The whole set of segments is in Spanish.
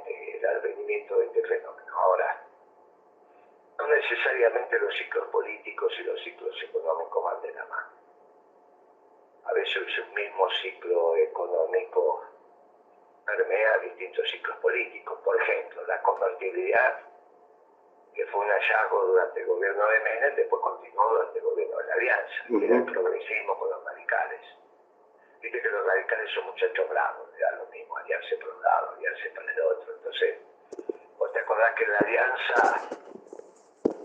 el advenimiento de este fenómeno. Ahora, no necesariamente los ciclos políticos y los ciclos económicos van de la mano. A veces un mismo ciclo económico permea distintos ciclos políticos. Por ejemplo, la convertibilidad, que fue un hallazgo durante el gobierno de Menem, después continuó durante el gobierno de la Alianza, que era el progresismo con los radicales. Viste que los radicales son muchachos bravos, le da lo mismo, aliarse por un lado, aliarse para el otro. Entonces, vos te acordás que la Alianza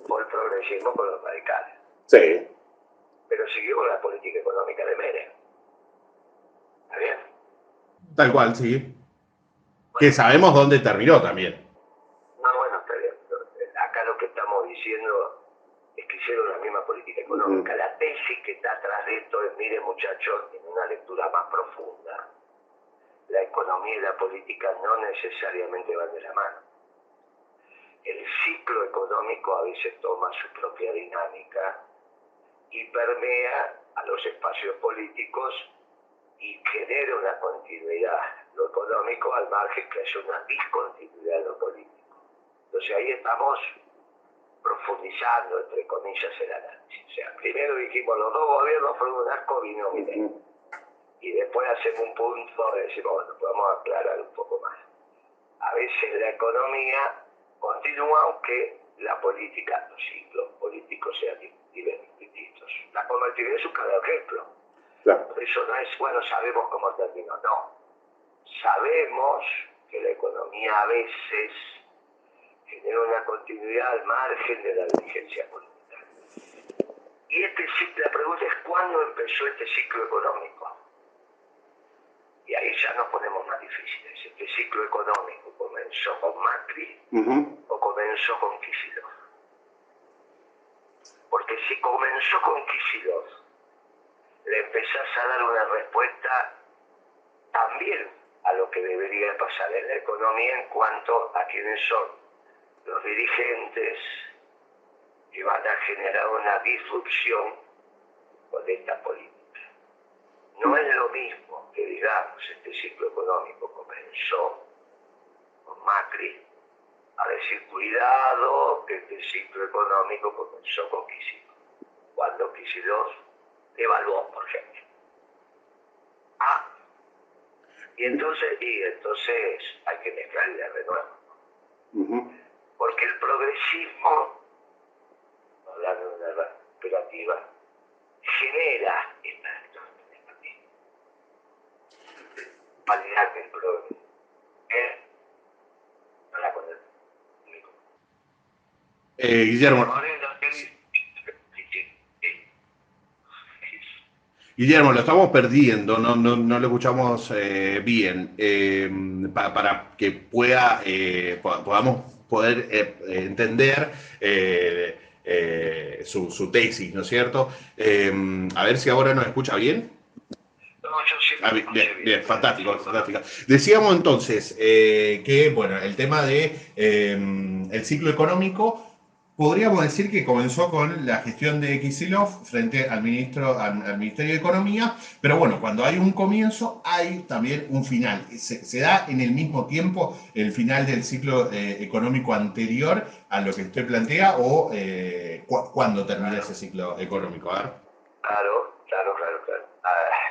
fue el progresismo con los radicales. Sí. Pero siguió con la política económica de Menem. ¿Está bien? Tal cual, sí. Que sabemos dónde terminó también. No, bueno, está bien. Acá lo que estamos diciendo es que hicieron la misma política económica. La tesis que está atrás de esto es, mire muchachos, en una lectura más profunda, la economía y la política no necesariamente van de la mano. El ciclo económico a veces toma su propia dinámica y permea a los espacios políticos y genera una continuidad lo económico al margen que haya una discontinuidad en lo político. Entonces ahí estamos profundizando, entre comillas, el análisis. O sea, primero dijimos los dos gobiernos fueron un asco, vino Milei. Y después hacemos un punto y decimos, bueno, podemos aclarar un poco más. A veces la economía continúa aunque la política, los ciclos políticos sean distintos. La convertibilidad es un claro ejemplo. Claro. Por eso no es, bueno, sabemos cómo terminó, no. Sabemos que la economía a veces genera una continuidad al margen de la dirigencia política. Y la pregunta es, ¿cuándo empezó este ciclo económico? Y ahí ya nos ponemos más difíciles. ¿Este ciclo económico comenzó con Macri o comenzó con Kicillof? Porque si comenzó con Kicillof, le empezás a dar una respuesta también a lo que debería pasar en la economía en cuanto a quiénes son los dirigentes que van a generar una disrupción con esta política. No es lo mismo que digamos este ciclo económico comenzó con Macri a decir cuidado que este ciclo económico comenzó con Kicillof, cuando Kicillof devaluó, por ejemplo. Y entonces hay que mezclarle de nuevo. Porque el progresismo, hablando de una recuperativa, genera esta cualidad del progresismo. Guillermo. Guillermo, lo estamos perdiendo, no lo escuchamos bien. Para que podamos poder entender su tesis, ¿no es cierto? A ver si ahora nos escucha bien. No, yo siempre Bien, fantástico. Decíamos entonces que, bueno, el tema de el ciclo económico, podríamos decir que comenzó con la gestión de Kicillof frente al Ministerio de Economía, pero bueno, cuando hay un comienzo, hay también un final. ¿Se da en el mismo tiempo el final del ciclo económico anterior a lo que usted plantea o cuándo termina ese ciclo económico? A ver. Claro.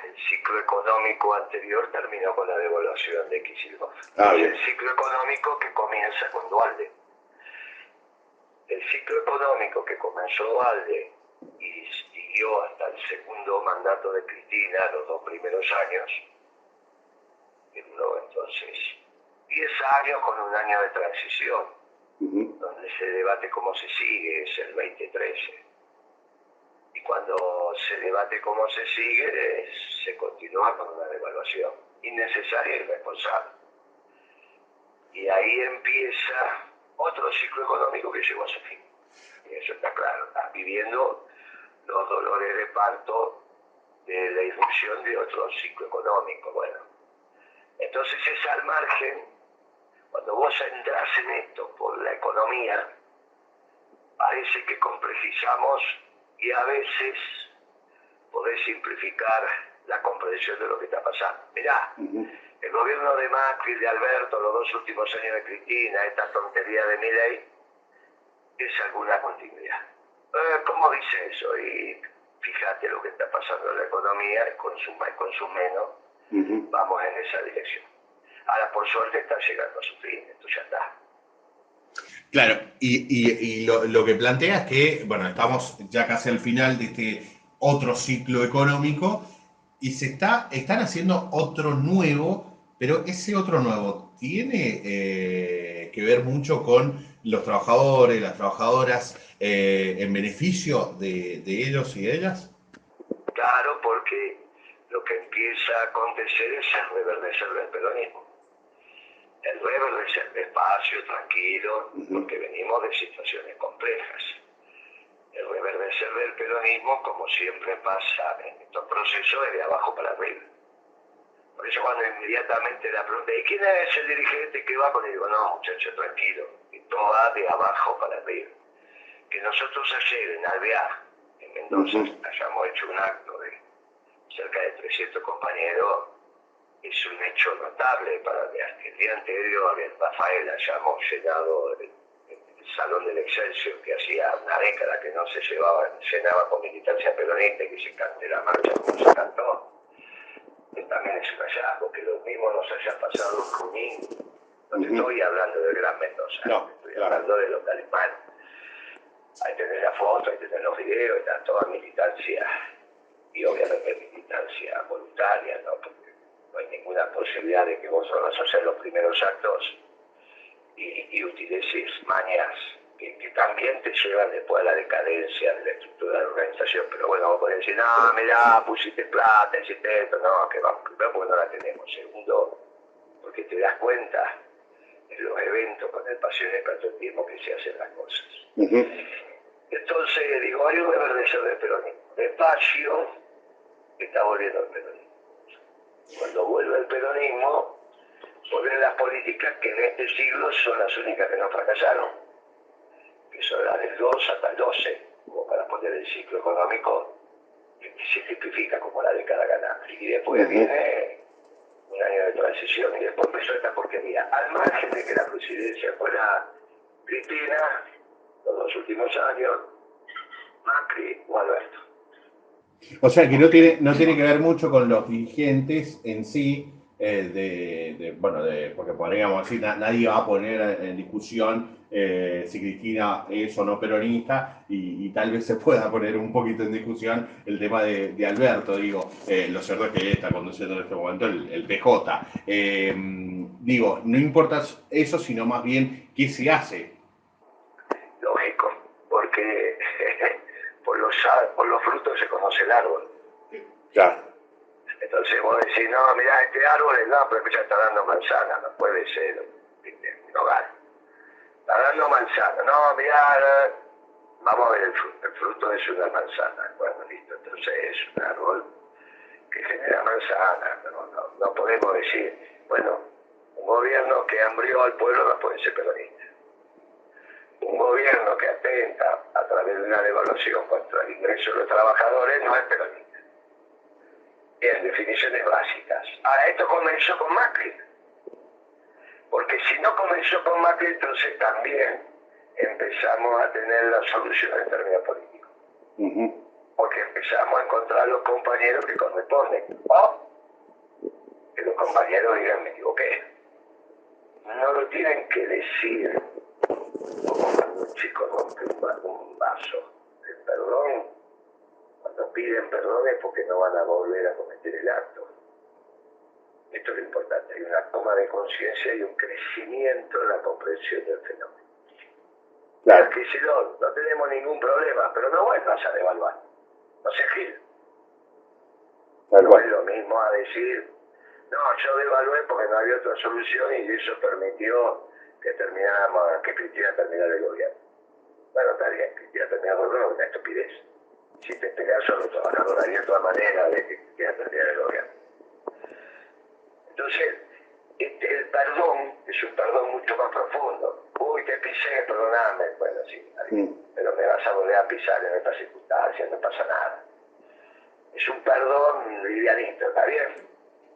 El ciclo económico anterior terminó con la devaluación de Kicillof. Es el ciclo económico que comienza con Duhalde. El ciclo económico que comenzó Duhalde y siguió hasta el segundo mandato de Cristina, los 2 primeros años, que duró entonces 10 años con un año de transición, donde se debate cómo se sigue, es el 2013. Y cuando se debate cómo se sigue, se continúa con una devaluación innecesaria y irresponsable. Y ahí empieza otro ciclo económico que llegó a su fin. Y eso está claro, están viviendo los dolores de parto de la irrupción de otro ciclo económico. Bueno, entonces es al margen, cuando vos entras en esto por la economía, parece que complejizamos y a veces podés simplificar la comprensión de lo que está pasando. Mirá, el gobierno de Macri, de Alberto, los 2 últimos años de Cristina, esta tontería de Milei, es alguna continuidad. ¿Cómo dice eso? Y fíjate lo que está pasando en la economía, con su más, con su menos, vamos en esa dirección. Ahora, por suerte, está llegando a su fin, esto ya está. Claro, y lo que plantea es que, bueno, estamos ya casi al final de este otro ciclo económico y están haciendo otro nuevo, pero ese otro nuevo tiene que ver mucho con los trabajadores, las trabajadoras, en beneficio de ellos y ellas. Claro, porque lo que empieza a acontecer es el reverdecer del peronismo. El reverdecer despacio, tranquilo, porque venimos de situaciones complejas. El reverdecer del peronismo, como siempre pasa en estos procesos, es de abajo para arriba. Por eso cuando inmediatamente la pregunta, ¿y quién es el dirigente que va con él? Digo, no, muchacho, tranquilo, esto va de abajo para arriba. Que nosotros ayer en Alvear, en Mendoza, hayamos hecho un acto de cerca de 300 compañeros, es un hecho notable para Alvear. El día anterior en Rafael hayamos llenado el Salón del Excelsior, que hacía una década que no se llenaba con militancia peronista y que se cante la marcha como se cantó. También es un hallazgo, que lo mismo nos haya pasado en Junín. No te estoy hablando del Gran Mendoza, no, estoy hablando de los alemanes. Hay que tener la foto, hay que tener los videos, está toda militancia, y obviamente militancia voluntaria, ¿no? Porque no hay ninguna posibilidad de que vos vas a hacer los primeros actos y utilices mañas que también te llevan después a la decadencia de la estructura de la organización. Pero bueno, vos podés decir, no, mirá, pusiste plata, hiciste esto, no, que vamos, primero porque no la tenemos, segundo, porque te das cuenta en los eventos con el pasión y el patriotismo que se hacen las cosas. Entonces, digo, hay un reverdecer del peronismo. Despacio está volviendo el peronismo. Cuando vuelve el peronismo, vuelven las políticas que en este siglo son las únicas que no fracasaron, que son las del 2 hasta el 12, como para poner el ciclo económico que se tipifica como la década ganada. Y después viene un año de transición y después empezó esta porquería. Al margen de que la presidencia fuera Cristina, los 2 últimos años, Macri o Alberto. O sea que no tiene que ver mucho con los dirigentes en sí, porque podríamos decir, nadie va a poner en discusión si Cristina es o no peronista y tal vez se pueda poner un poquito en discusión el tema de Alberto, digo, lo cierto es que él está conduciendo en este momento el PJ. Digo, no importa eso, sino más bien qué se hace. Lógico, porque por los frutos se conoce el árbol. Claro. Entonces vos decís, no, mirá, este árbol es no, pero ya está dando manzana, no puede ser, no vale. Está dando manzana, no, mirá, vamos a ver el fruto es una manzana. Bueno, listo, entonces es un árbol que genera manzana, no podemos decir, bueno, un gobierno que hambrió al pueblo no puede ser peronista. Un gobierno que atenta a través de una devaluación contra el ingreso de los trabajadores no es peronista. En definiciones básicas. Ahora, esto comenzó con Macri. Porque si no comenzó con Macri, entonces también empezamos a tener la solución en términos políticos. Porque empezamos a encontrar los compañeros que corresponden. O que los compañeros digan, me equivoqué. No lo tienen que decir como cuando un chico rompe un vaso. El perdón, cuando piden perdón es porque no van a volver a cometer el acto. Esto es lo importante, hay una toma de conciencia y un crecimiento en la comprensión del fenómeno. Claro. Que si no tenemos ningún problema, pero no vuelvas a devaluar, no seas gil. No es lo mismo a decir, no, yo devalué porque no había otra solución y eso permitió que Cristina terminara el gobierno. Bueno, está bien, Cristina terminó el gobierno, es una estupidez. Si te pegas a los trabajadores, hay otra manera de que Cristina terminara el gobierno. Entonces, el perdón es un perdón mucho más profundo. Uy, te pisé, perdoname. Bueno, sí, pero me vas a volver a pisar en estas circunstancias, no pasa nada. es un perdón livianito, ¿está bien?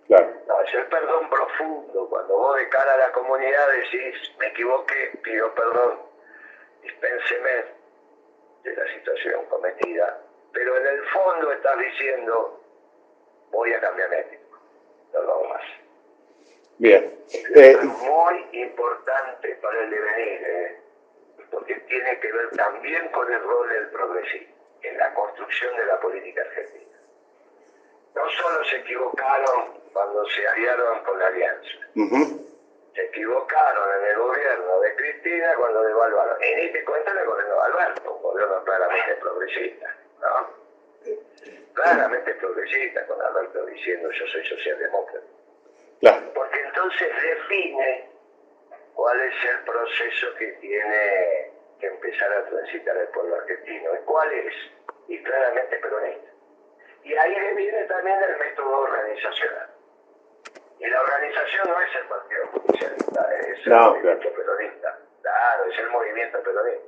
Claro. No, es el perdón profundo, cuando vos de cara a la comunidad decís, me equivoqué, pido perdón, dispénseme de la situación cometida, pero en el fondo estás diciendo, voy a cambiar mi actitud, no lo hago más. Bien. Es muy importante para el devenir, porque tiene que ver también con el rol del progresismo en la construcción de la política argentina. No solo se equivocaron cuando se aliaron con la Alianza, se equivocaron en el gobierno de Cristina cuando devaluaron. Y ni te cuento el gobierno de Alberto, un gobierno claramente progresista, ¿no? Claramente progresista, con Alberto diciendo yo soy socialdemócrata. Claro. Porque entonces define cuál es el proceso que tiene que empezar a transitar el pueblo argentino. ¿Y cuál es? Y claramente peronista. Y ahí viene también el método organizacional. Y la organización no es el Partido Justicialista, es el movimiento peronista. Claro, es el movimiento peronista.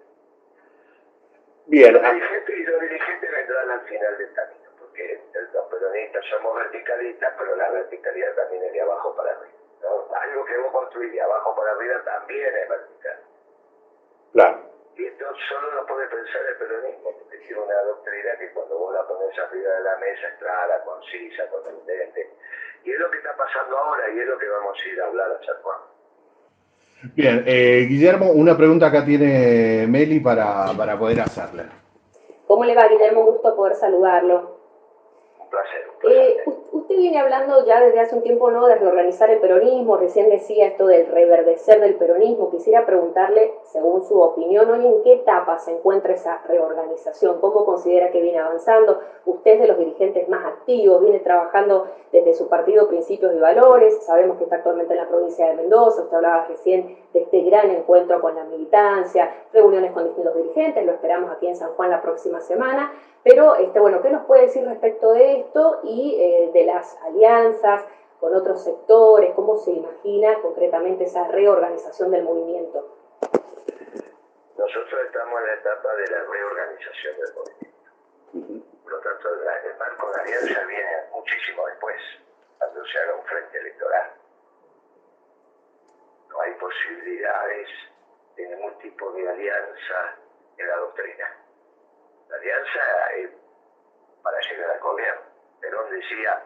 Bien. Los dirigentes vendrán al final del camino, porque los peronistas somos verticalistas, pero la verticalidad también es de abajo para arriba, ¿no? Algo que vos construís de abajo para arriba también es vertical. Claro. Y esto solo lo puede pensar el peronismo, porque tiene una doctrina que cuando vos la pones arriba de la mesa es clara, concisa, contundente. Y es lo que está pasando ahora y es lo que vamos a ir a hablar a San Juan. Bien, Guillermo, una pregunta acá tiene Meli para poder hacerle. ¿Cómo le va, Guillermo? Un gusto poder saludarlo. Un placer. Usted viene hablando ya desde hace un tiempo, ¿no?, de reorganizar el peronismo. Recién decía esto del reverdecer del peronismo. Quisiera preguntarle, según su opinión, hoy en qué etapa se encuentra esa reorganización, cómo considera que viene avanzando. Usted es de los dirigentes más activos, viene trabajando desde su partido Principios y Valores. Sabemos que está actualmente en la provincia de Mendoza. Usted hablaba recién de este gran encuentro con la militancia, reuniones con distintos dirigentes. Lo esperamos aquí en San Juan la próxima semana. Pero, bueno, ¿qué nos puede decir respecto de esto y de las alianzas con otros sectores? ¿Cómo se imagina concretamente esa reorganización del movimiento? Nosotros estamos en la etapa de la reorganización del movimiento. Por lo tanto, el marco de alianza viene muchísimo después, cuando se haga un frente electoral. No hay posibilidades de ningún tipo de alianza en la doctrina. La alianza es para llegar al gobierno. Perón decía,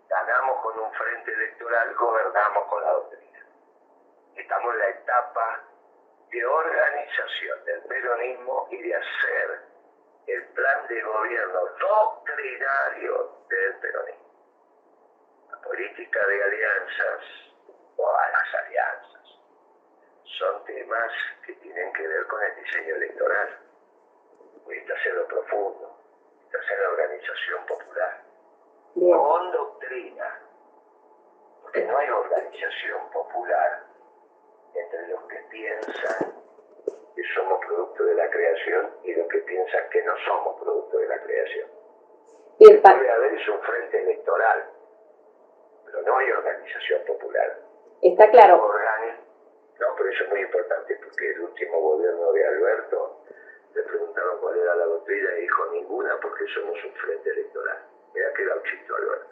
ganamos con un frente electoral, gobernamos con la doctrina. Estamos en la etapa de organización del peronismo y de hacer el plan de gobierno doctrinario del peronismo. La política de alianzas, todas las alianzas, son temas que tienen que ver con el diseño electoral. Necesita hacerlo profundo, necesita hacer la organización popular, con doctrina, porque no hay organización popular entre los que piensan que somos producto de la creación y los que piensan que no somos producto de la creación. Puede haber un frente electoral, pero no hay organización popular. Está claro. No, pero eso es muy importante, porque el último gobierno de Alberto le preguntaron cuál era la doctrina y dijo ninguna, porque somos un frente electoral. Mira qué gauchito, Alberto.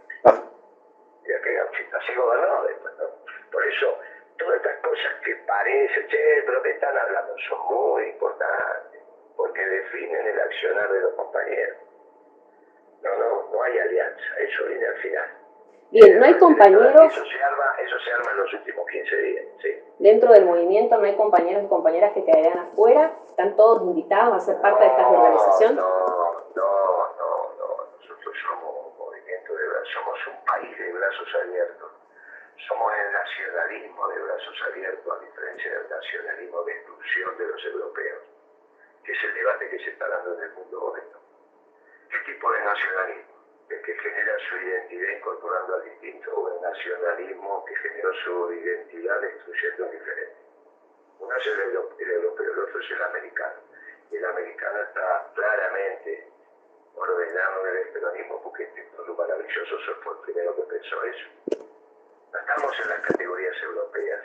Mira qué gauchito. Así gobernó después, ¿no? Por eso, todas estas cosas que parecen, pero que están hablando, son muy importantes, porque definen el accionar de los compañeros. No hay alianza, eso viene al final. Bien, no hay compañeros. Eso se arma en los últimos 15 días, sí. Dentro del movimiento no hay compañeros y compañeras que quedarían afuera. ¿Están todos invitados a ser parte de esta organización? No. Nosotros somos un movimiento somos un país de brazos abiertos. Somos el nacionalismo de brazos abiertos, a diferencia del nacionalismo de exclusión de los europeos, que es el debate que se está dando en el mundo hoy, ¿no? ¿Qué tipo de nacionalismo? ¿El que genera su identidad incorporando al distinto, o el nacionalismo que generó su identidad destruyendo al diferente? Uno es el europeo, el otro es el americano. Y el americano está claramente ordenado en el peronismo, porque este pueblo maravilloso fue el primero que pensó eso. No estamos en las categorías europeas,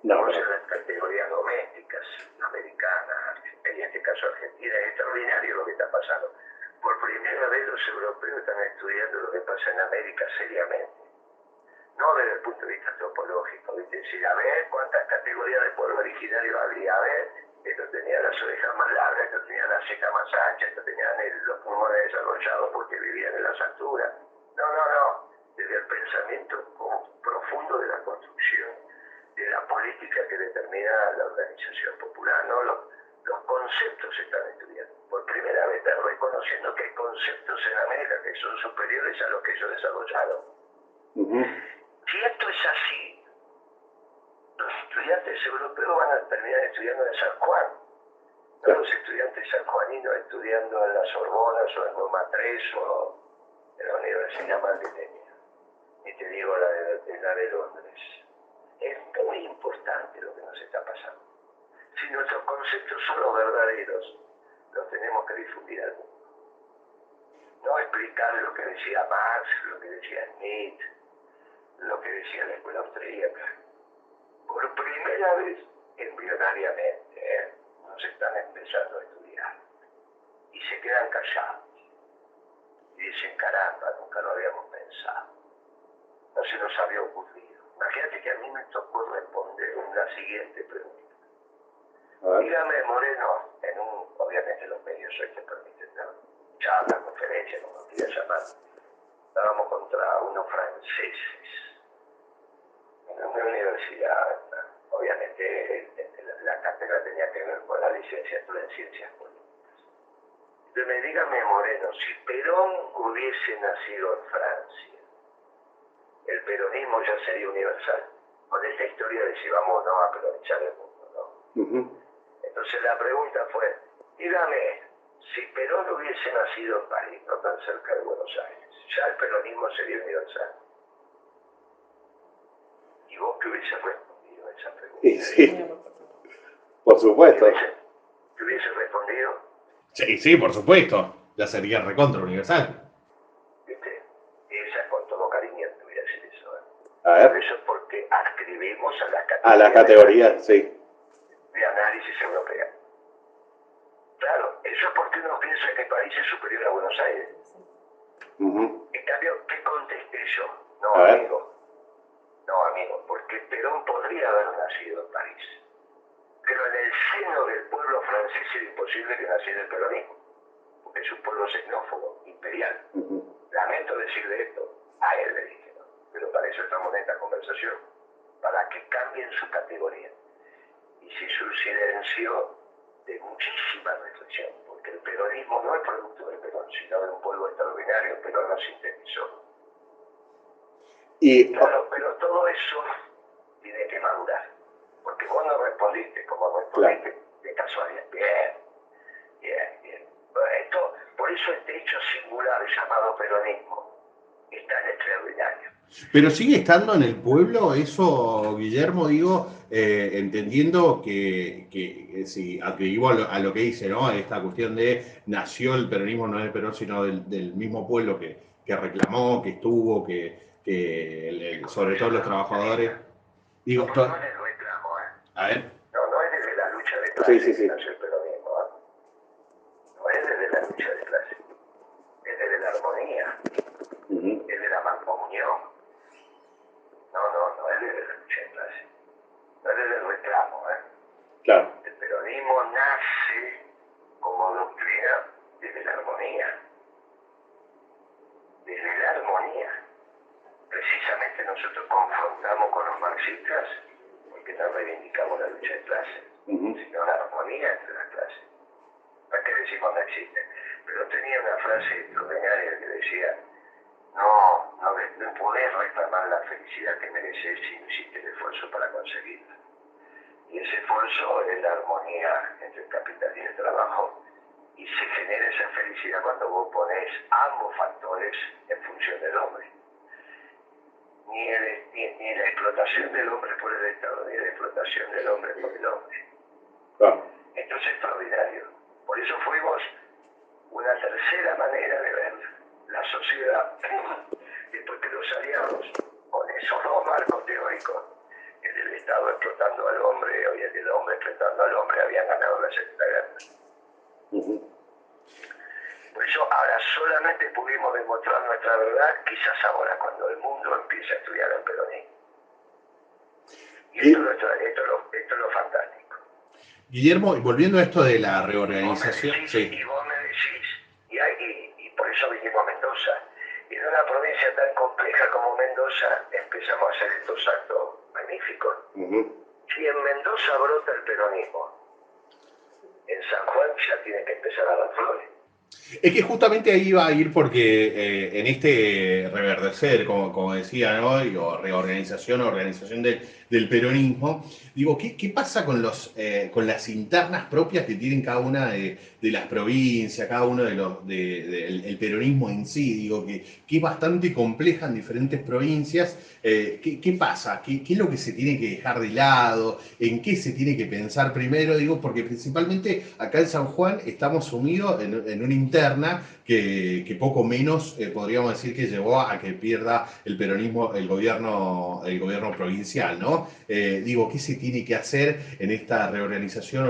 estamos en las categorías domésticas, americanas, en este caso Argentina. Es extraordinario lo que está pasando. Por primera vez los los europeos están estudiando lo que pasa en América seriamente. No desde el punto de vista antropológico, ¿viste? Decir, a ver cuántas categorías de pueblo originario había, a ver, esto tenía las orejas más largas, esto tenía la ceja más ancha, esto tenía los pulmones desarrollados porque vivían en las alturas. No, desde el pensamiento profundo de la construcción, de la política que determina la organización popular, ¿no? Los conceptos se están estudiando. Por primera vez están reconociendo que hay conceptos en América que son superiores a los que ellos desarrollaron. Si esto es así, los estudiantes europeos van a terminar estudiando en San Juan, no los estudiantes sanjuaninos estudiando en la Sorbona o en Doma 3 o en la Universidad Madrileña, y te digo la de Londres. Es muy importante lo que nos está pasando. Si nuestros conceptos son los verdaderos, los tenemos que difundir al mundo. No explicar lo que decía Marx, lo que decía Smith, lo que decía la escuela austríaca. Por primera vez, embrionariamente, nos están empezando a estudiar. Y se quedan callados. Y dicen, caramba, nunca lo habíamos pensado. No se nos había ocurrido. Imagínate que a mí me tocó responder la siguiente pregunta. Dígame, Moreno, obviamente los medios hoy te permiten dar charla, conferencia, como quieras llamar. Estábamos contra unos franceses en una universidad. Obviamente la cátedra tenía que ver con la licenciatura en ciencias políticas. Entonces, dígame, Moreno, si Perón hubiese nacido en Francia, el peronismo ya sería universal. Con esta historia de si vamos o no a peronizar el mundo, ¿no? Entonces la pregunta fue, dígame, si Perón hubiese nacido en París, no tan cerca de Buenos Aires, ya el peronismo sería universal. ¿Y vos qué hubiese respondido a esa pregunta? Sí, por supuesto. ¿Qué hubiese respondido? Sí, por supuesto. Ya sería recontra universal. ¿Viste? Esa con todo cariño te voy a decir eso. A ver. Eso es porque adscribimos a las categorías. A las categorías, sí. De análisis europea. Claro, eso es porque uno piensa que París es superior a Buenos Aires. En cambio, ¿qué contesté yo? No, amigo, porque Perón podría haber nacido en París. Pero en el seno del pueblo francés era imposible que naciera el peronismo, porque es un pueblo xenófobo, imperial. Lamento decirle esto, a él le dije, ¿no? Pero para eso estamos en esta conversación, para que cambien su categoría. Y si su silencio de muchísima reflexión, porque el peronismo no es producto del Perón, sino de un pueblo extraordinario, Perón lo sintetizó. Claro, pero todo eso tiene que madurar, porque vos no respondiste como respondiste, de casualidad. Bien. Por eso este hecho singular llamado peronismo es tan extraordinario. Pero sigue estando en el pueblo eso, Guillermo, digo, entendiendo que si atribuyo a lo que dice, ¿no? Esta cuestión de nació el peronismo no del Perón, sino del mismo pueblo que reclamó, que estuvo, sobre todo los trabajadores. Digo, no es el reclamo, A ver. No es desde la lucha de clase sí. que nació el peronismo, No es desde la lucha de clase, es desde la armonía, es de la mancomunión. No es desde la lucha de clase, no es desde el reclamo, Claro. El peronismo nace como doctrina desde la armonía. Desde la armonía. Precisamente nosotros confrontamos con los marxistas porque no reivindicamos la lucha de clase, sino la armonía entre las clases. No es que decimos no existe, pero tenía una frase extraordinaria que decía, no podés reclamar la felicidad que mereces si no hiciste el esfuerzo para conseguirla. Y ese esfuerzo es la armonía entre el capital y el trabajo, y se genera esa felicidad cuando vos ponés ambos factores en función del hombre. Ni la explotación del hombre por el Estado, ni la explotación del hombre por el hombre. Entonces es extraordinario. Por eso fuimos una tercera manera de ver la sociedad después que los aliados, con esos dos marcos teóricos, el del Estado explotando al hombre y el del hombre explotando al hombre, habían ganado la Segunda Guerra. Por eso ahora solamente pudimos demostrar nuestra verdad, quizás ahora, cuando el mundo empieza a estudiar el peronismo. Y esto es lo fantástico. Guillermo, y volviendo a esto de la reorganización... Y vos me decís, y por eso vinimos a Mendoza. Y en una provincia tan compleja como Mendoza empezamos a hacer estos actos magníficos. Si en Mendoza brota el peronismo, en San Juan ya tiene que empezar a dar flores. Es que justamente ahí iba a ir porque en este reverdecer, como decía, ¿no? O reorganización, organización del peronismo, digo, ¿qué pasa con con las internas propias que tienen cada una de las provincias, cada uno el peronismo en sí? Digo, que es bastante compleja en diferentes provincias. ¿Qué pasa? ¿Qué es lo que se tiene que dejar de lado? ¿En qué se tiene que pensar primero? Digo, porque principalmente acá en San Juan estamos sumidos en una interna que poco menos podríamos decir que llevó a que pierda el peronismo, el gobierno provincial, ¿no? Digo, ¿qué se tiene que hacer en esta organización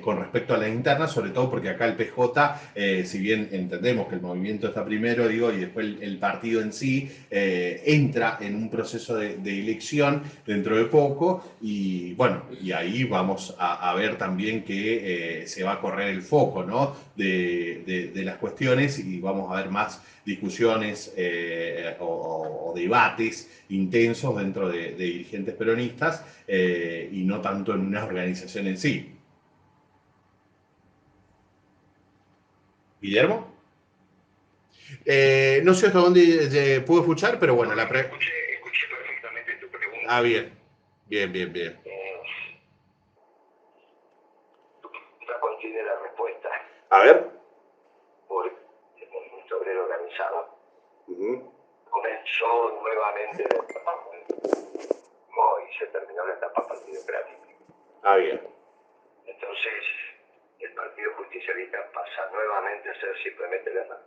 con respecto a la interna? Sobre todo porque acá el PJ, si bien entendemos que el movimiento está primero, digo, y después el partido en sí entra en un proceso de elección dentro de poco, y bueno, y ahí vamos a ver también que se va a correr el foco, ¿no? de las cuestiones, y vamos a ver más discusiones o debates intensos dentro de dirigentes peronistas y no tanto en una organización en sí. ¿Guillermo? No sé hasta dónde puedo escuchar, pero bueno, Escuché perfectamente tu pregunta. Ah, bien. Bien. Tu pregunta contiene la respuesta. A ver. Por el movimiento obrero organizado. Comenzó nuevamente la etapa y se terminó la etapa partidocrática. Ah, bien. Entonces, el Partido Justicialista pasa nuevamente a ser simplemente la mano.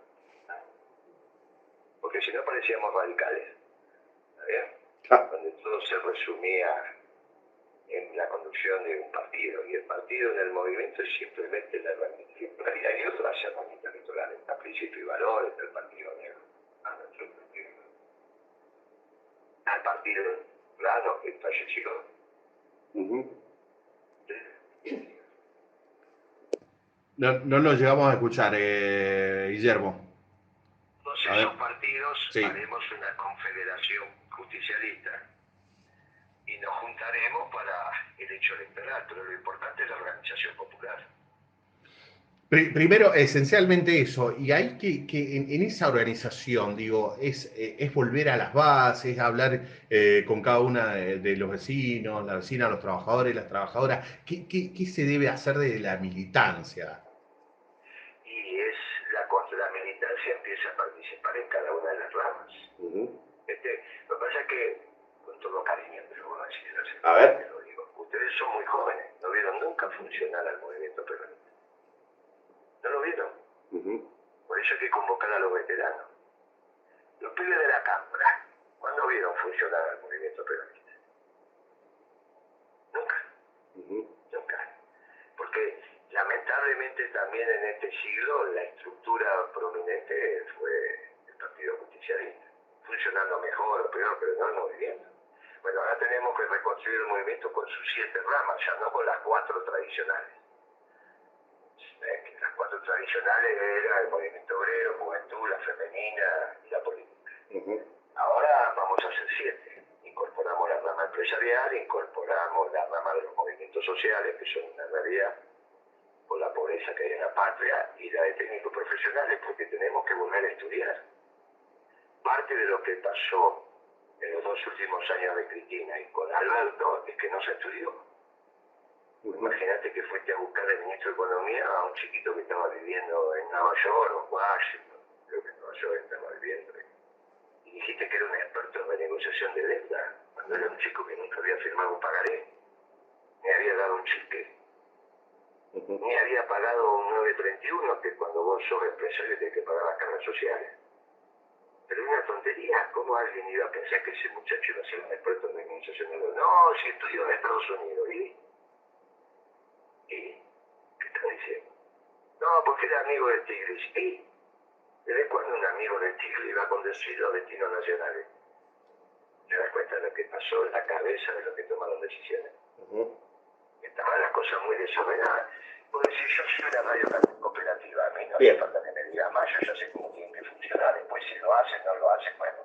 Porque si no parecíamos radicales. ¿Está bien? Donde todo se resumía en la conducción de un partido. Y el partido en el movimiento es simplemente la herramienta. Y hay otras herramientas electorales. Está principio y valores del Partido Negro. Al Partido Plano que falleció. No lo llegamos a escuchar, Guillermo. Todos esos partidos sí. haremos una confederación justicialista y nos juntaremos para el hecho electoral, pero lo importante es la organización popular. Primero, esencialmente eso, y hay que en esa organización, digo, es volver a las bases, hablar con cada una de los vecinos, la vecina, los trabajadores, las trabajadoras. ¿Qué se debe hacer de la militancia? Y la militancia empieza a participar en cada una de las ramas. Lo que pasa es que, con todo cariño, pero voy a decir así, a ver. te lo digo, ustedes son muy jóvenes, no vieron nunca funcionar al movimiento peronista. ¿No lo vieron? Por eso hay que convocar a los veteranos. Los pibes de la Cámara, ¿cuándo vieron funcionar al movimiento peronista? Nunca. Nunca. Porque lamentablemente también en este siglo la estructura prominente fue el Partido Justicialista. Funcionando mejor o peor, pero no el movimiento. Bueno, ahora tenemos que reconstruir el movimiento con sus 7 ramas, ya no con las 4 tradicionales. Las 4 tradicionales eran el movimiento obrero, juventud, la femenina y la política. Ahora vamos a hacer 7. Incorporamos la rama empresarial, incorporamos la rama de los movimientos sociales, que son una realidad por la pobreza que hay en la patria, y la de técnicos profesionales, porque tenemos que volver a estudiar. Parte de lo que pasó en los 2 últimos años de Cristina y con Alberto es que no se estudió. Imagínate que fuiste a buscar al ministro de Economía a un chiquito que estaba viviendo en Nueva York o Washington, creo que en Nueva York estaba viviendo, y dijiste que era un experto en renegociación de deuda, cuando era un chico que nunca había firmado un pagaré, ni había dado un cheque, ni había pagado un 931, que cuando vos sos empresario tenés que pagar las cargas sociales. Pero es una tontería. ¿Cómo alguien iba a pensar que ese muchacho iba a ser un experto en renegociación de deuda? No, si estudió en Estados Unidos. ¿Y qué están diciendo? No, porque era amigo de Tigre. ¿Sí? ¿Desde cuándo un amigo de Tigre iba a conducir los destinos nacionales? ¿Te das cuenta de lo que pasó en la cabeza de los que tomaron decisiones? Estaban las cosas muy desordenadas. Porque si yo soy una radio cooperativa, a mí no hace falta que me diga más, yo ya sé cómo tiene que funcionar. Después si lo hacen, no lo hacen, bueno.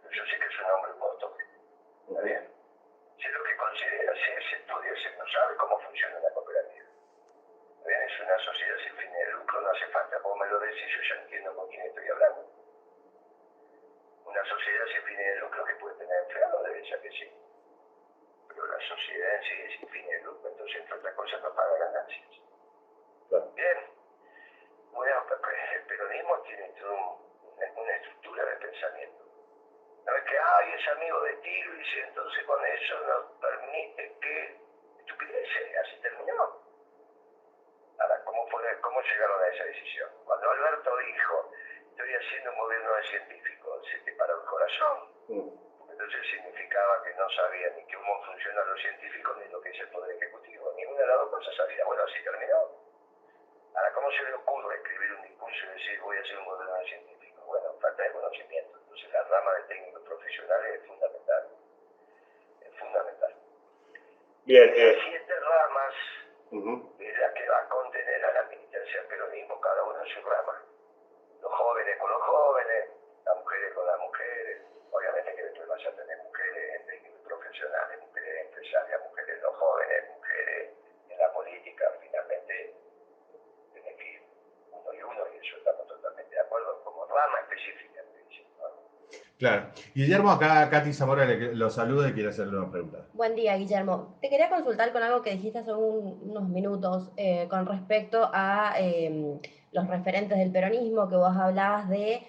Pero yo sé que es un hombre un costo. ¿Está bien? Sé lo que considera, se estudia, no sabe cómo funciona una cooperativa. ¿Está bien? Es una sociedad sin fines de lucro, no hace falta, vos me lo decís, yo ya entiendo con quién estoy hablando. Una sociedad sin fines de lucro que puede tener empleados, debe ser que sí. Pero la sociedad en sí es sin fines de lucro, entonces entre otras cosas no paga ganancias. Bien. Bueno, el peronismo tiene toda una estructura de pensamiento. No es que, es amigo de Tigris y entonces con eso nos permite que... Estupideces, así terminó. Ahora, ¿cómo llegaron a esa decisión? Cuando Alberto dijo, estoy haciendo un gobierno de científicos, se te paró el corazón. Entonces significaba que no sabía ni cómo funcionan los científicos ni lo que es el Poder Ejecutivo. Ninguna de las dos cosas sabía. Bueno, así terminó. Ahora, ¿cómo se le ocurre escribir un discurso y decir voy a hacer un gobierno de científicos? Bueno, falta de conocimiento. Entonces la rama de técnicos profesionales es fundamental. Es fundamental. Bien, 7 ramas es la que va a contener a la militancia del peronismo, cada uno en su rama. Los jóvenes con los jóvenes, las mujeres con las mujeres. Obviamente que después vas a tener mujeres técnicos profesionales, mujeres empresarias, mujeres en los jóvenes, mujeres en la política. Finalmente, tiene que ir uno y uno, y eso estamos totalmente de acuerdo, como rama específica. Claro. Guillermo, acá Katy Zamora lo saluda y quiere hacerle una pregunta. Buen día, Guillermo. Te quería consultar con algo que dijiste hace unos minutos con respecto a los referentes del peronismo, que vos hablabas de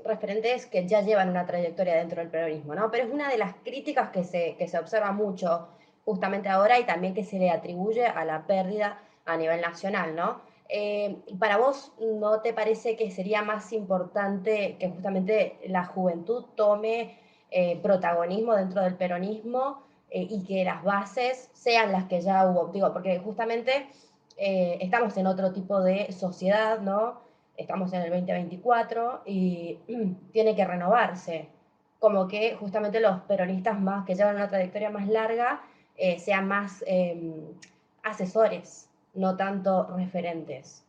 referentes que ya llevan una trayectoria dentro del peronismo, ¿no? Pero es una de las críticas que se observa mucho justamente ahora y también que se le atribuye a la pérdida a nivel nacional, ¿no? ¿Para vos no te parece que sería más importante que justamente la juventud tome protagonismo dentro del peronismo y que las bases sean las que ya hubo? Digo, porque justamente estamos en otro tipo de sociedad, ¿no? Estamos en el 2024 y tiene que renovarse. Como que justamente los peronistas más que llevan una trayectoria más larga sean más asesores, no tanto referentes.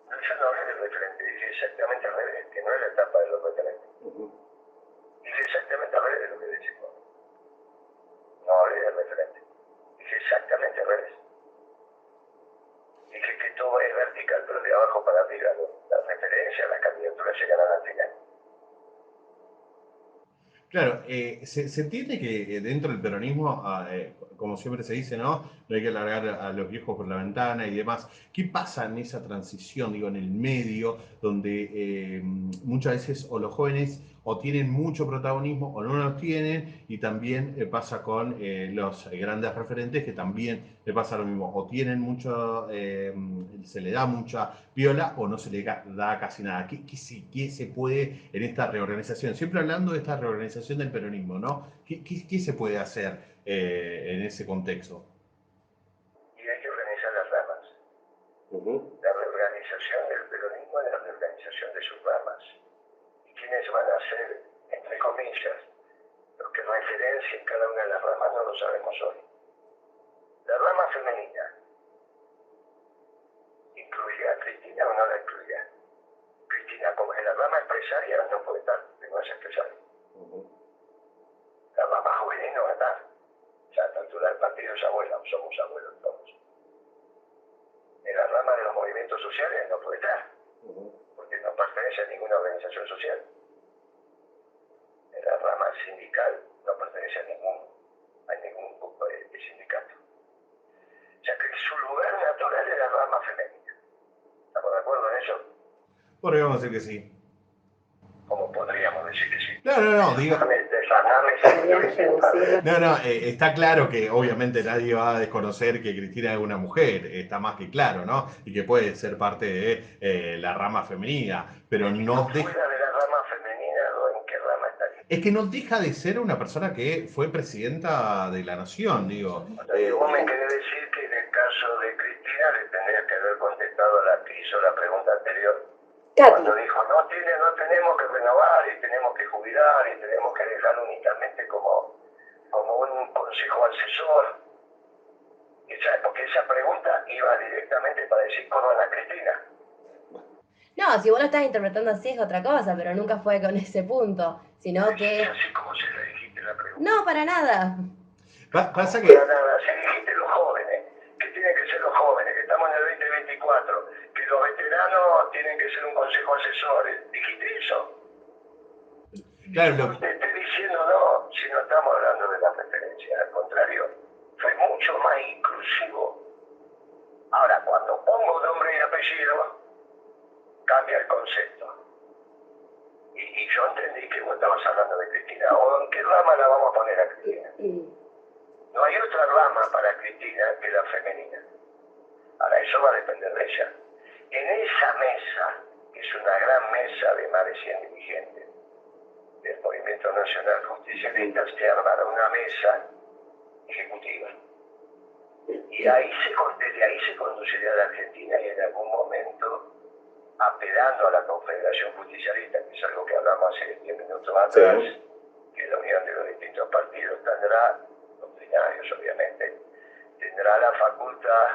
No, yo no hablé del referente, dije exactamente al revés, que no es la etapa de los referentes. Dije exactamente al revés de lo que dice vos. No hablé del referente. Dije exactamente al revés. Dije que todo es vertical, pero de abajo para arriba. Las referencias, las candidaturas llegarán al final. Claro, se entiende que dentro del peronismo, como siempre se dice, ¿no? No hay que largar a los viejos por la ventana y demás. ¿Qué pasa en esa transición, digo, en el medio, donde muchas veces o los jóvenes o tienen mucho protagonismo o no lo tienen? Y también pasa con los grandes referentes, que también le pasa lo mismo. O tienen mucho, se le da mucha viola o no se le da casi nada. ¿Qué se puede en esta reorganización? Siempre hablando de esta reorganización del peronismo, ¿no? ¿Qué se puede hacer en ese contexto? Y hay que organizar las ramas. La reorganización del peronismo es la reorganización de sus ramas. ¿Y quiénes van a ser, entre comillas, los que referencien cada una de las ramas? No lo sabemos hoy. La rama femenina, ¿incluirá a Cristina o no la incluirá? Cristina, como en la rama empresaria, no puede estar, porque no es empresaria. La rama juvenil no va a estar. O sea, a la altura del partido es abuela, somos abuelos todos. En la rama de los movimientos sociales no puede estar, porque no pertenece a ninguna organización social. En la rama sindical no pertenece a ningún grupo de sindicato. O sea que su lugar natural es la rama femenina. ¿Estamos de acuerdo en eso? Podríamos decir que sí. ¿Cómo podríamos decir que sí? No, digo... No, está claro que obviamente nadie va a desconocer que Cristina es una mujer, está más que claro, ¿no? Y que puede ser parte de la rama femenina, pero no deja... Fuera de la rama femenina, ¿en qué rama estaría? Es que no deja de ser una persona que fue presidenta de la nación, digo. O sea, vos me querés decir que en el caso de Cristina le tendría que haber contestado a la pregunta anterior. Katy. Cuando dijo, no tenemos que renovar y tenemos que jubilar y tenemos que dejar únicamente como un consejo asesor. Porque esa pregunta iba directamente para decir cómo Ana Cristina. No, si vos lo estás interpretando así es otra cosa, pero nunca fue con ese punto, sino que... Es así como se le dijiste la pregunta. No, para nada. Pasa que... Para nada, se dijiste los jóvenes, que tienen que ser los jóvenes, que estamos en el 2024, que los veteranos tienen que ser un consejo asesor. ¿Dijiste eso? Claro, No te estoy diciendo no, si no estamos hablando de las referencias, al contrario, fue mucho más inclusivo. Ahora, cuando pongo nombre y apellido, cambia el concepto. Y yo entendí que vos estabas hablando de Cristina. ¿O en qué rama la vamos a poner a Cristina? No hay otra rama para Cristina que la femenina. Ahora, eso va a depender de ella. En esa mesa, que es una gran mesa de más de 100 dirigentes del Movimiento Nacional Justicialista, se armará una mesa ejecutiva. Y desde ahí se conduciría a la Argentina y en algún momento, apelando a la Confederación Justicialista, que es algo que hablamos hace 10 minutos atrás, que la unión de los distintos partidos tendrá, doctrinarios obviamente, tendrá la facultad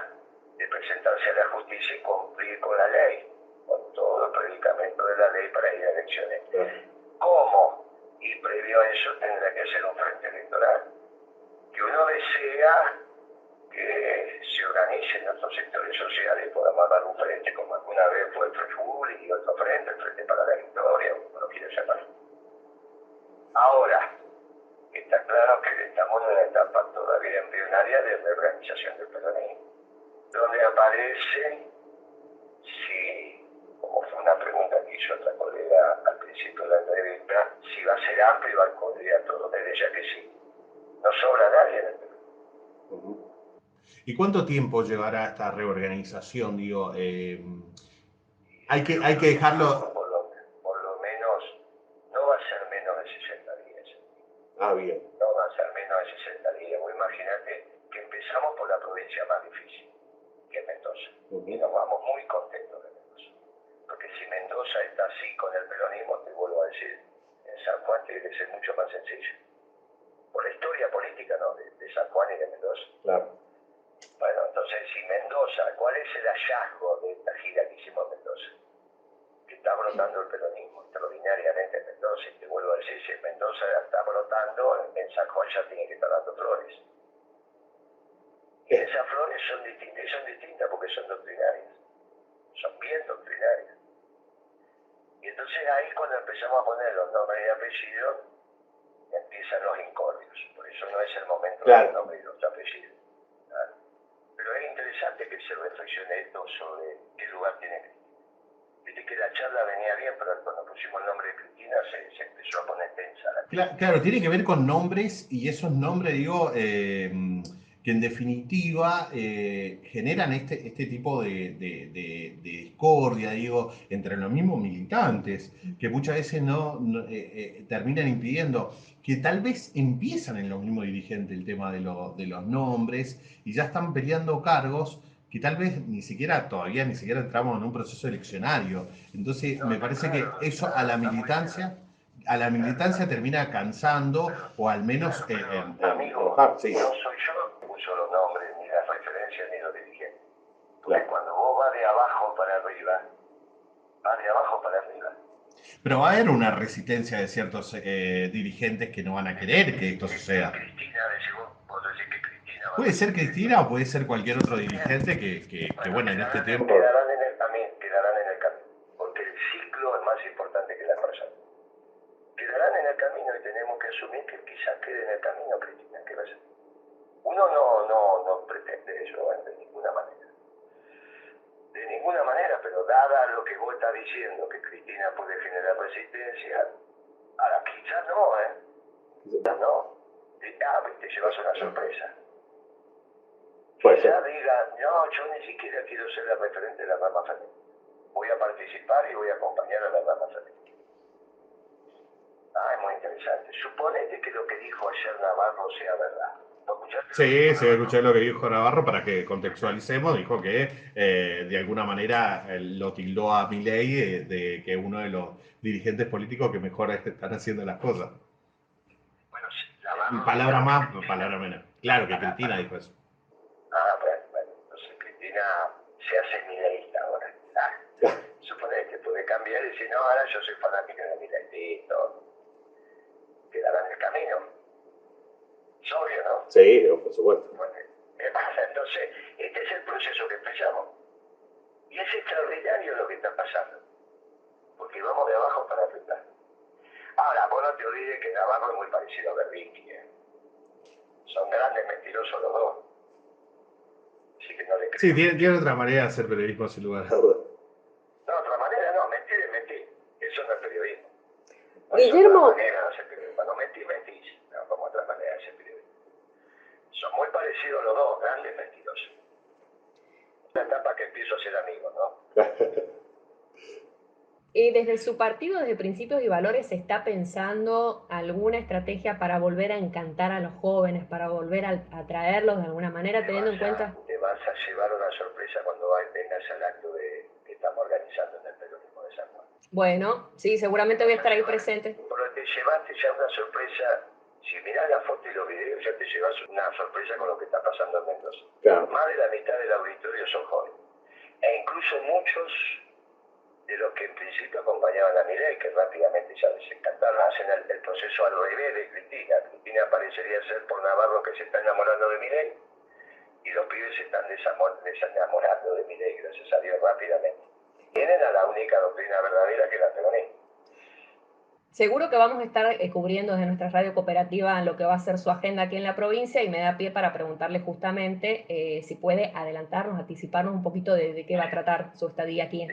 de presentarse a la justicia y cumplir con la ley, con todo el predicamento de la ley para ir a elecciones. ¿Cómo? Y previo a eso tendrá que ser un frente electoral. Que uno desea que se organicen nuestros sectores sociales y podamos dar un frente, como alguna vez fue el FREJUL y otro frente, el Frente para la Victoria, o como lo quiera llamar. Ahora, está claro que estamos en una etapa todavía embrionaria de reorganización del peronismo, donde aparecen, como fue una pregunta que hizo otra colega al principio de la entrevista, si va a ser amplio y va a cubrir a todos, desde ya que sí. No sobra nadie en el Perú. ¿Y cuánto tiempo llevará esta reorganización? Digo, hay que dejarlo... Por lo menos, no va a ser menos de 60 días. Bien. No va a ser menos de 60 días. Vos imaginate que empezamos por la provincia más difícil, que es Mendoza. Y nos vamos muy contentos de Mendoza. Porque si Mendoza está así con el peronismo, te vuelvo a decir, en San Juan tiene que ser mucho más sencillo. Por la historia política, ¿no? De San Juan y de Mendoza. Claro. Bueno, entonces, si Mendoza, ¿cuál es el hallazgo de esta gira que hicimos en Mendoza? Que está brotando el peronismo extraordinariamente en Mendoza, y te vuelvo a decir, si en Mendoza está brotando, en San Juan ya tiene que estar dando flores. Y esas flores son distintas porque son doctrinarias, son bien doctrinarias. Y entonces ahí cuando empezamos a poner los nombres y apellidos, empiezan los incordios. Por eso no es el momento de los nombres y los apellidos. ¿Claro? Pero es interesante que se reflexione esto sobre qué lugar tiene Cristina. Viste que la charla venía bien, pero cuando pusimos el nombre de Cristina se empezó a poner tensa. Claro, tiene que ver con nombres, y esos nombres, digo, que en definitiva generan este tipo de discordia, digo, entre los mismos militantes, que muchas veces terminan impidiendo, que tal vez empiezan en los mismos dirigentes el tema de los nombres, y ya están peleando cargos que tal vez todavía ni siquiera entramos en un proceso eleccionario. Entonces, me parece que eso a la militancia termina cansando, o al menos... Amigo, sí. no soy yo que uso los nombres, ni las referencias, ni los dirigentes. Porque cuando vos vas de abajo para arriba, Pero va a haber una resistencia de ciertos dirigentes que no van a querer que esto suceda. Cristina, vos decís que Cristina... Puede ser Cristina o puede ser cualquier otro dirigente que bueno, en este tiempo... Quedarán en el camino, porque el ciclo es más importante que la persona. Quedarán en el camino y tenemos que asumir que quizás quede en el camino Cristina. ¿Qué va a ser? Uno no pretende eso de ninguna manera. De ninguna manera, pero dada lo que vos estás diciendo, que Cristina puede generar resistencia, ahora quizás no, Quizás no. Te llevas una sorpresa. Quizás diga, no, yo ni siquiera quiero ser la referente de la rama femenina. Voy a participar y voy a acompañar a la rama femenina. Es muy interesante. Suponete que lo que dijo ayer Navarro sea verdad. Sí, se escuchó lo que dijo Navarro para que contextualicemos. Dijo que de alguna manera lo tildó a Milei de que uno de los dirigentes políticos que mejor están haciendo las cosas. Bueno, sí, Navarro. Palabra más, palabra menos. Claro que Cristina dijo eso. Bueno, entonces Cristina se hace mileísta ahora. Supone que puede cambiar y decir, no, ahora yo soy fanática de Milei, listo. Quedará en el camino. Es obvio, ¿no? Sí, por supuesto. Bueno, ¿qué pasa? Entonces, este es el proceso que empezamos. Y es extraordinario lo que está pasando. Porque vamos de abajo para arriba. Ahora, vos no te olvides que Navarro es muy parecido a Berbisky. Son grandes mentirosos los dos. Así que no le creo. Sí, tiene otra manera de hacer periodismo sin lugar a dudas. No, otra manera no, mentir es mentir. Eso no es periodismo. No Guillermo. Es otra manera de hacer periodismo. Cuando mentís. No, como otra manera de hacer periodismo. Son muy parecidos los dos, grandes mentirosos. La etapa que empiezo a ser amigo, ¿no? Desde su partido, desde Principios y Valores, ¿se está pensando alguna estrategia para volver a encantar a los jóvenes, para volver a atraerlos de alguna manera, teniendo en cuenta? Te vas a llevar una sorpresa cuando vengas al acto que estamos organizando en el peronismo de San Juan. Bueno, sí, seguramente voy a estar ahí presente. Pero te llevaste ya una sorpresa. Si mirás la foto y los videos, ya te llevas una sorpresa con lo que está pasando en Mendoza. Claro. Más de la mitad del auditorio son jóvenes. E incluso muchos de los que en principio acompañaban a Milei, que rápidamente ya les encantaron, hacen el proceso al revés de Cristina. Cristina parecería ser por Navarro que se está enamorando de Milei, y los pibes se están desenamorando de Milei, gracias a Dios, rápidamente. Tienen a la única doctrina verdadera que es la peronista. Seguro que vamos a estar cubriendo desde nuestra radio cooperativa lo que va a ser su agenda aquí en la provincia, y me da pie para preguntarle justamente si puede adelantarnos, anticiparnos un poquito de qué va a tratar su estadía aquí.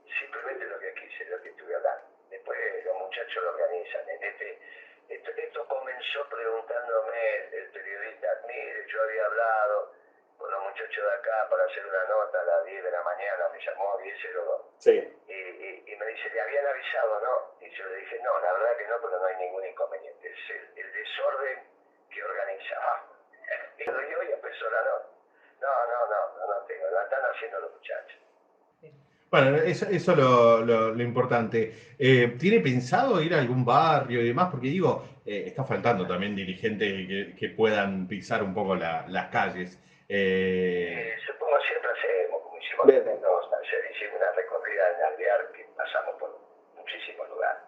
Simplemente lo que quise, lo que estuve hablando. Después los muchachos lo organizan. Esto comenzó preguntándome el periodista, mire, yo había hablado con los muchachos de acá para hacer una nota a las 10 de la mañana, me llamó a 10:02. Sí. Y me dice, ¿le habían avisado, no? Y yo le dije, no, la verdad que no, pero no hay ningún inconveniente. Es el desorden que organiza. Y hoy empezó la nota. No tengo, la están haciendo los muchachos. Bueno, eso es lo importante. ¿Tiene pensado ir a algún barrio y demás? Porque digo, está faltando también dirigentes que puedan pisar un poco las calles. Supongo siempre hacemos, como hicimos en Mendoza, hicimos una recorrida en Alvear que pasamos por muchísimos lugares.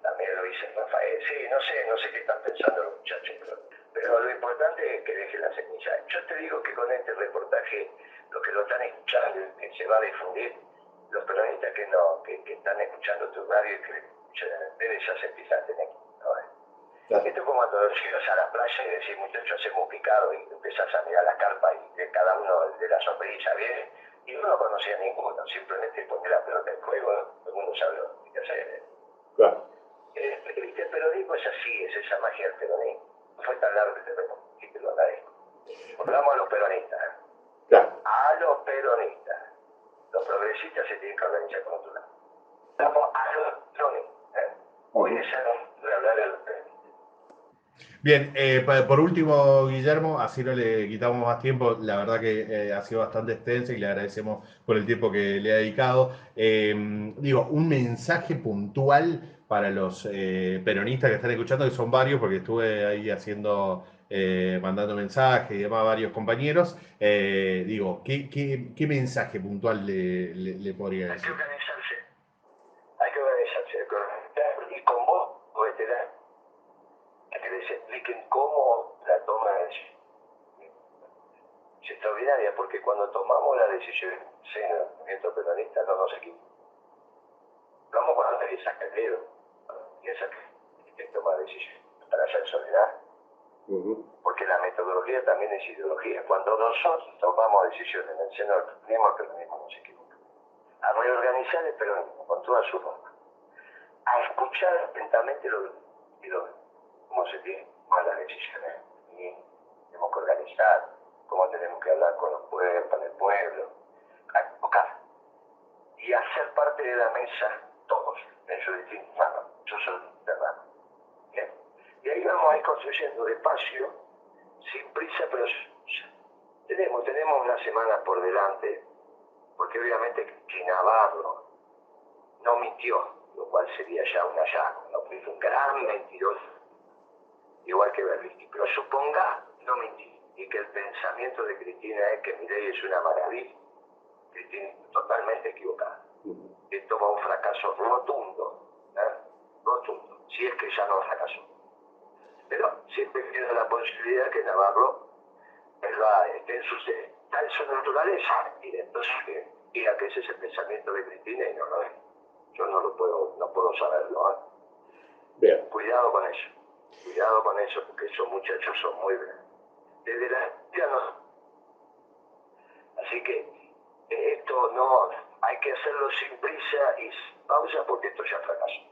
También lo hice en Rafael. Sí, no sé qué están pensando los muchachos, pero lo importante es que dejen la semilla. Yo te digo que con este reportaje, los que lo están escuchando, que se va a difundir, los peronistas que están escuchando tu radio y que escuchan ya se empiezan a tener Esto es como cuando llegas a la playa y decís, muchachos, hacemos picado, y empezás a mirar la carpa y de cada uno de la sombrilla viene, y no conocía ninguno, simplemente poner la pelota en juego, todo el mundo sabe lo que hacer. Claro. El peronismo es así, es esa magia del peronismo. No fue tan largo que te lo agradezco. Hablamos a los peronistas. Claro. A los peronistas. Los progresistas se tienen que organizar con otro lado. Hablamos a los peronistas. Hoy es de hablar a los peronistas. Bien, por último, Guillermo, así no le quitamos más tiempo, la verdad que ha sido bastante extensa y le agradecemos por el tiempo que le ha dedicado. Digo, un mensaje puntual para los peronistas que están escuchando, que son varios, porque estuve ahí mandando mensajes y demás a varios compañeros. Digo, ¿qué mensaje puntual le podría decir? Hay que organizarse, y con vos, que les expliquen cómo la toma es extraordinaria, porque cuando tomamos la decisión en el movimiento peronista no nos equivocamos. Vamos cuando nadie saca el dedo, piensa que toma decisiones para hacer soledad, porque la metodología también es ideología. Cuando nosotros tomamos decisiones en el seno del peronismo nos equivocamos. A reorganizar el peronismo con toda su forma, a escuchar atentamente cómo se tienen las decisiones, y tenemos que organizar, cómo tenemos que hablar con los pueblos, con el pueblo, a tocar y hacer parte de la mesa todos en sus distintas ramas. Yo soy de rama. Y ahí vamos a ir construyendo despacio, sin prisa, pero tenemos una semana por delante, porque obviamente que Navarro no mintió, lo cual sería ya un hallazgo, ¿no? Fue un gran mentiroso, igual que Berlusconi, pero suponga no mentir, y que el pensamiento de Cristina es que Milei es una maravilla. Cristina totalmente equivocada. Esto fue un fracaso rotundo, rotundo, si es que ya no fracasó. Pero siempre queda la posibilidad que Navarro esté en su naturaleza, y entonces que diga que ese es el pensamiento de Cristina y no lo es. Yo no puedo saberlo. Bien. Cuidado con eso, porque esos muchachos son muy desde la no. Así que esto no hay que hacerlo sin prisa y sin pausa, porque esto ya fracasó.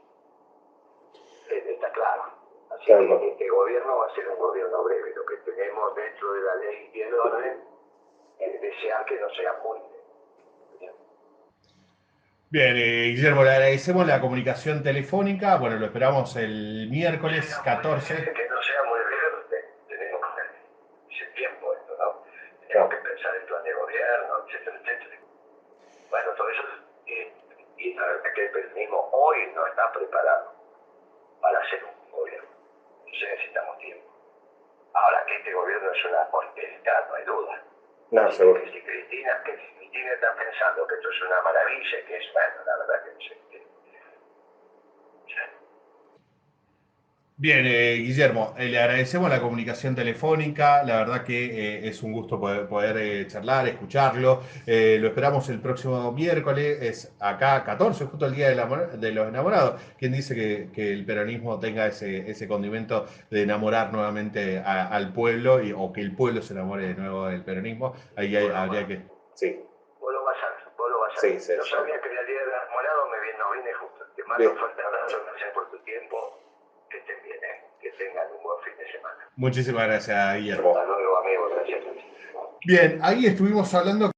Está claro. Así que este gobierno va a ser un gobierno breve. Lo que tenemos dentro de la ley y el orden es desear que no sea muy breve. Bien, Guillermo, le agradecemos la comunicación telefónica. Bueno, lo esperamos el miércoles 14. Que no sea muy breve, tenemos ese tiempo esto, ¿no? Tenemos que pensar el plan de gobierno, etcétera, etcétera. Bueno, todo eso, y la verdad que el peronismo hoy no está preparado para hacer un gobierno. Entonces necesitamos tiempo. Ahora que este gobierno es una porquería, no hay duda. No, seguro. Que si Cristina está pensando que esto es una maravilla, que es, bueno, la verdad que no sé. Bien, Guillermo, le agradecemos la comunicación telefónica. La verdad que es un gusto poder charlar, escucharlo. Lo esperamos el próximo miércoles, es acá 14, justo el día de los enamorados. ¿Quién dice que el peronismo tenga ese condimento de enamorar nuevamente al pueblo o que el pueblo se enamore de nuevo del peronismo? Ahí habría que... Sí. Vos lo vas a Sí, hacer. Yo sabía que el día del enamorado nos viene justo. Te mando un fuerte abrazo, gracias por tu tiempo. Que estén bien, que tengan un buen fin de semana. Muchísimas gracias, Guillermo. Hasta luego, amigos. Gracias. Bien, ahí estuvimos hablando